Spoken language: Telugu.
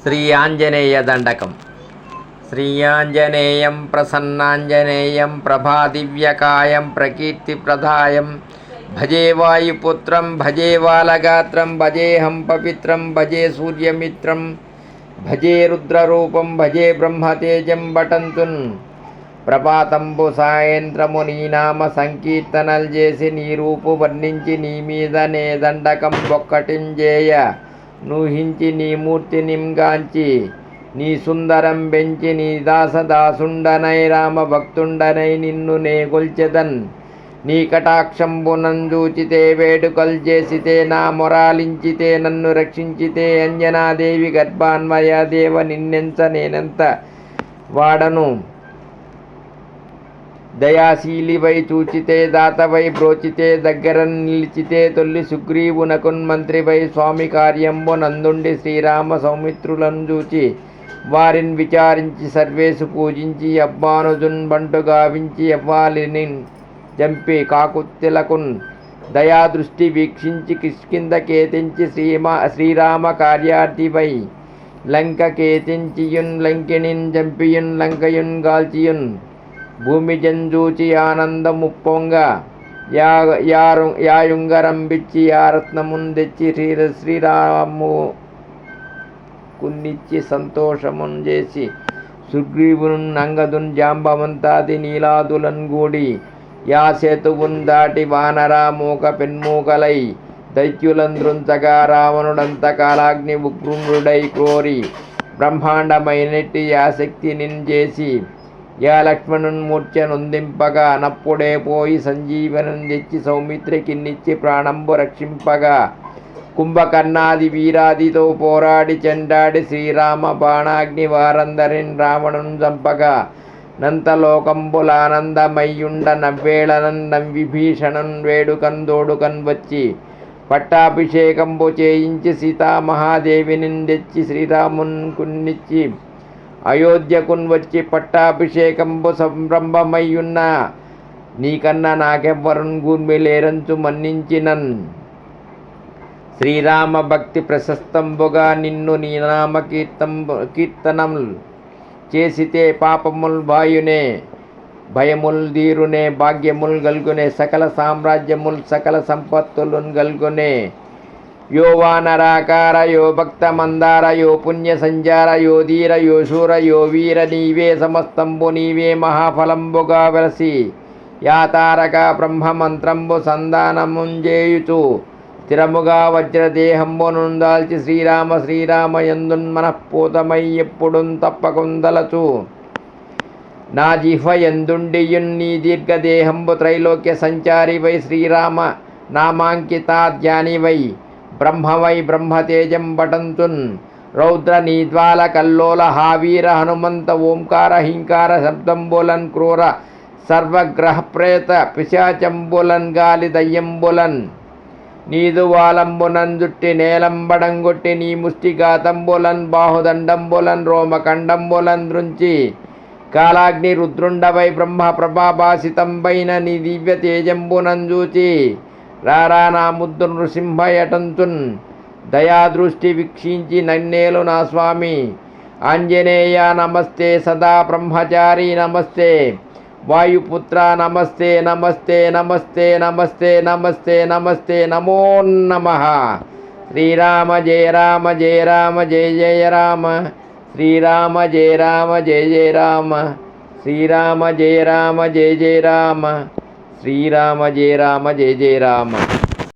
శ్రీ ఆంజనేయ దండకం. శ్రీయాంజనేయం ప్రసన్నాంజనేయం ప్రభాదివ్యకాయం ప్రకీర్తిప్రదాయం భజే వాయుపుత్రం భజే బాలగాత్రం భజేహం పవిత్రం భజే సూర్యమిత్రం భజే రుద్రరూపం భజే బ్రహ్మతేజం బటంతున్ ప్రభాతంబు సాయంత్రము నీ నామ సంకీర్తనలు చేసి నీ రూపు వర్ణించి నీ మీద నే దండకం ఒక్కటింజేయ నూహించి నీ మూర్తి నింగాంచి నీ సుందరం బెంచి నీ దాసదాసుండనై రామ భక్తుండనై నిన్ను నే గొల్చెదన్ నీ కటాక్షంబునందూచితే వేడుకలు చేసితే నా మొరాలించితే నన్ను రక్షించితే అంజనాదేవి గర్భాన్వయ దేవ నిన్నెంత నేనెంత వాడను దయాశీలివై చూచితే దాతవై బ్రోచితే దగ్గర నిలిచితే తొల్లి సుగ్రీవునకున్ మంత్రివై స్వామి కార్యంబు నందుండి శ్రీరామ సౌమిత్రులను చూచి వారిని విచారించి సర్వేసు పూజించి అబ్బానుజున్ బంటు గావించి అవ్వాలిని జంపి కాకుత్తెలకున్ దయాదృష్టి వీక్షించి కిష్కింద కేతించి శ్రీరామ కార్యార్థివై లంక కేతించియున్ లంకిణిన్ జంపియున్ లంకయున్ గాల్చియున్ భూమి జంజూచి ఆనందముప్పొంగ యాయుంగరంబిచ్చి ఆ రత్నమున్ తెచ్చి శ్రీరాము కున్నిచ్చి సంతోషమున్ చేసి సుగ్రీవున్ అంగదున్ జాంబవంతాది నీలాదులన్ గూడి యా సేతువున్ దాటి వానరా మూక పెన్మూకలై దైత్యులంద్రుంచగా రావణుడంత కాలాగ్ని ఉగ్రుండుడై క్రోరి బ్రహ్మాండమైనట్టి యా శక్తి నింజేసి యా లక్ష్మణున్ మూర్ఛ నొందింపగా నప్పుడే పోయి సంజీవనం తెచ్చి సౌమిత్రికిన్నిచ్చి ప్రాణంబు రక్షింపగా కుంభకర్ణాది వీరాదితో పోరాడి చెండాడి శ్రీరామ బాణాగ్ని వారందరిన్ రావణున్ చంపగా నంతలోకంబులానందమయ్యుండ నవ్వేళనన్ విభీషణన్ వేడుకన్ దోడుకన్ వచ్చి పట్టాభిషేకంబు చేయించి సీతామహాదేవిని తెచ్చి శ్రీరామున్ కున్నిచ్చి అయోధ్యకున్ వచ్చి పట్టాభిషేకంబు సంరంభమయ్యున్న నీకన్నా నాకెవ్వరున్ గూర్మి లేరంచు మన్నించినన్ శ్రీరామ భక్తి ప్రశస్తంబుగా నిన్ను నీ నామ కీర్తనం చేసితే పాపముల్ వాయునే భయముల్ దీరునే భాగ్యముల్ గల్గునే సకల సామ్రాజ్యముల్ సకల సంపత్తులున్ గల్గునే యో వానరాకార యో భక్త మందార యో పుణ్య సంచార యో ధీర యో శూర యో వీర నీవే సమస్తంబు నీవే మహాఫలంబుగా వెలసి యా తారక బ్రహ్మమంత్రంబు సంధానముంజేయుచు స్థిరముగా వజ్రదేహంబు నుందాల్చి శ్రీరామ శ్రీరామ యందున్ మనఃపూతమై ఎప్పుడున్ తప్పకుందలచు నా జిహ్వ యందుండియున్ నీ దీర్ఘదేహంబు త్రైలోక్య సంచారివై శ్రీరామ నామాంకితాధ్యానివై బ్రహ్మవై బ్రహ్మతేజం పటంతున్ రౌద్ర నీద్వాల కల్లోల హావీర హనుమంత ఓంకార హింకార శబ్దంబులన్ క్రూర సర్వగ్రహ ప్రేత పిశాచంబులన్ గాలి దయ్యంబులన్ నీదు వాలంబునన్ జుట్టి నేలంబడంగొట్టి నీ ముష్టిఘాతంబులన్ బాహుదండంబులన్ రోమకండంబులన్ దృంచి కాలాగ్ని రుద్రుండవై బ్రహ్మ ప్రభాభాసితంబైన నీ దివ్య తేజంబునన్ చూచి రారా నా ముద్దు నృసింహయటంతున్ దయాదృష్టి వీక్షించి నన్నేలు నా స్వామి ఆంజనేయ నమస్తే సదా బ్రహ్మచారి నమస్తే వాయుపుత్ర నమస్తే నమస్తే నమస్తే నమస్తే నమస్తే నమస్తే నమో నమః. శ్రీరామ జయ రామ జయ రామ జయ జయ రామ శ్రీరామ జయ రామ జయ జయ రామ శ్రీరామ జయ రామ జయ జయ రామ శ్రీరామ జయ రామ జయ జయ రామ.